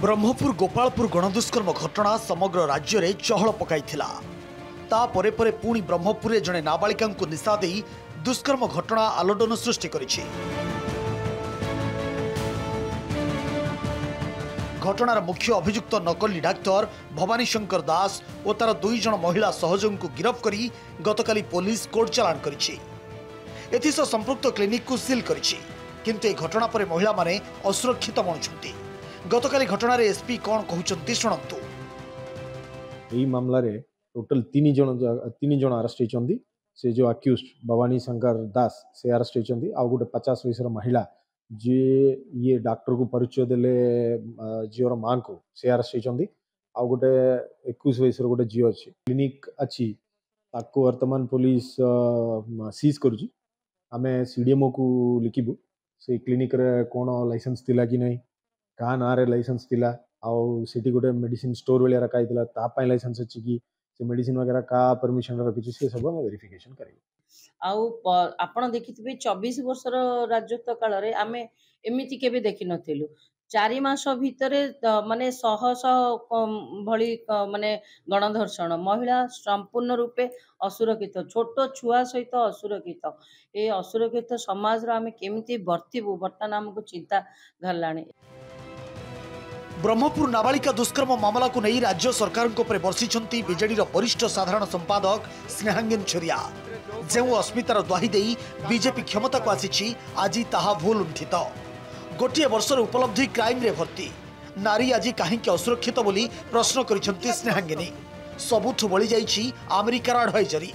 ब्रह्मपुर गोपालपुर गणदुष्कर्म घटना समग्र राज्य में चहल पकाइथिला। तापरे परे पुणी ब्रह्मपुर जड़े नाबालिका निशा दे दुष्कर्म घटना आलोड़न सृष्टि करिछि। घटनार मुख्य अभियुक्त नकली डाक्तर भवानी शंकर दास और तार 2 जन महिला सहयोगी को गिरफ्त करी गतकाली पुलिस कोर्ट चालान करिछि। एथिसह संपृक्त क्लिनिक को सील करिछि। किंतु ए घटना पर महिला माने असुरक्षित मनुछंती। गतकाली घटना रे एसपी कौन कहउचंती सुनंतु। यही मामला रे टोटल 3 जन अरेस्ट होइचंदी। से जो अक्यूज्ड भवानी शंकर दास से अरेस्ट होइचंदी। आ गोटे 50 वर्षर महिला जे ये डॉक्टर को परिचय देले जियोर मां को से अरेस्ट होइचंदी। आ गोटे 21 वर्षर गोटे जियो अछि। क्लिनिक अछि ताको वर्तमान पुलिस सीज करूची। आमे सीडीएमओ को लिखिबु से क्लिनिक रे कोन लाइसेंस थिला कि नहीं, का ना रे लाइसेंस थिला, आउ सिटी गोटे मेडिसिन स्टोर वाले रखा हितला ता पय लाइसेंस अछि कि से मेडिसिन वगैरह का परमिशन रखिछि से सब हम वेरिफिकेशन करियो। आउ आपण देखिथिबे 24 वर्षर राजत्व काल रे आमे एमिति केबे देखि नथिलु। 4 मास भितरे माने शह भली माने गणधर्षण महिला संपूर्ण रूपे असुरक्षित, छोट छुआ सहित असुरक्षित। ए असुरक्षित समाज रो आमे केमिति वर्तिबु बर्तमान हमको चिंता घरलाणी। ब्रह्मपुर नाबालिका दुष्कर्म मामला को नहीं राज्य सरकार बर्षिंट बीजेडी वरिष्ठ साधारण संपादक स्नेहांगिन छोरिया। जो अस्मितार द्वाही दे बीजेपी क्षमता को आसी आज ताहा भूल लुंठित। गोटे वर्षर उपलब्धि क्राइम रे भर्ती। नारी आज कहीं असुरक्षित बोली प्रश्न करिसेंती स्नेहांगिनी। सबुठु बळी जाइछि अमेरिकार एडवाइजरी।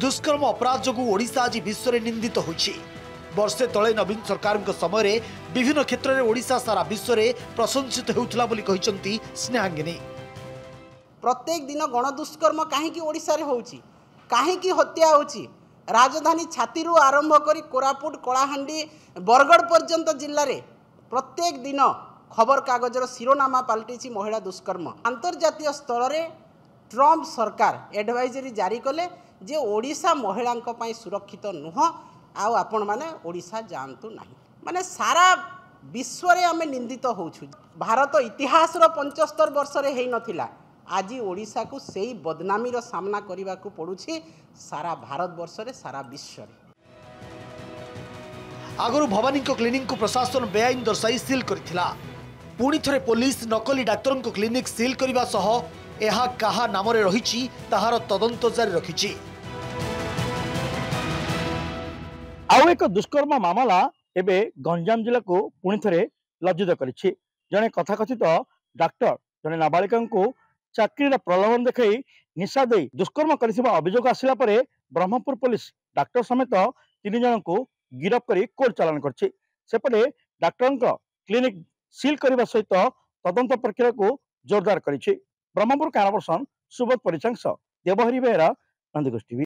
दुष्कर्म अपराध जो ओडिशा आज विश्व में निंदित होइछि। वर्षे तले नवीन सरकार समय रे विभिन्न क्षेत्र में ओडिशा सारा विश्व में प्रशंसित होउथला बोली कहिसंती स्नेहांगिनी। प्रत्येक दिन गणदुष्कर्म कहीं ओडिशा रे होउछि, कहीं हत्या होउछि। राजधानी छाती रु आरंभ करी कोरापुट, कलाहांडी, बरगढ़ पर्यंत जिल्ला रे प्रत्येक दिन खबर कागजर शिरोनामा पलटिछि महिला दुष्कर्म। अंतर्जातीय स्तर रे ट्रम्प सरकार एडवाइजरी जारी कले जे ओडिशा महिलांक पई सुरक्षित नुह, आउ आपण माने ओडिशा जानतु नहीं। माने सारा विश्व रे आमे निंदित होउछु। भारत इतिहास रो 75 वर्ष रे हेई नथिला। आज ओडिशा को सेही बदनामी रो सामना करिबा को पडुछि सारा भारत वर्ष रे, सारा विश्व रे। आगरु भवानी को क्लिनिक को प्रशासन बेआईन दर्शाई सील करथिला। पुणी थरे पुलिस नकली डाक्टर को क्लिनिक सील करबा सह एहा काहा नाम रे रहिछि ताहार तदंत जारी रखिछि। आउ एक दुष्कर्म मामला एबे गंजाम जिला को पुणी थे लज्जित करिछि। जने कथाकथित डाक्टर जने नाबालिका को चाकरी प्रलोभन देखाई निशा दे दुष्कर्म कर अभियोग आसला परे ब्रह्मपुर पुलिस डाक्टर समेत 3 जन को गिरफ्त कर कोर्ट चालान करछि। सेपटे डाक्टर क्लिनिक सील करने सहित तदंत प्रक्रिया को जोरदार करिछि। ब्रह्मपुर कैमरा पर्सन सुबोध परिचांग देवहरी बेहरा, नंदीगोष्ठी।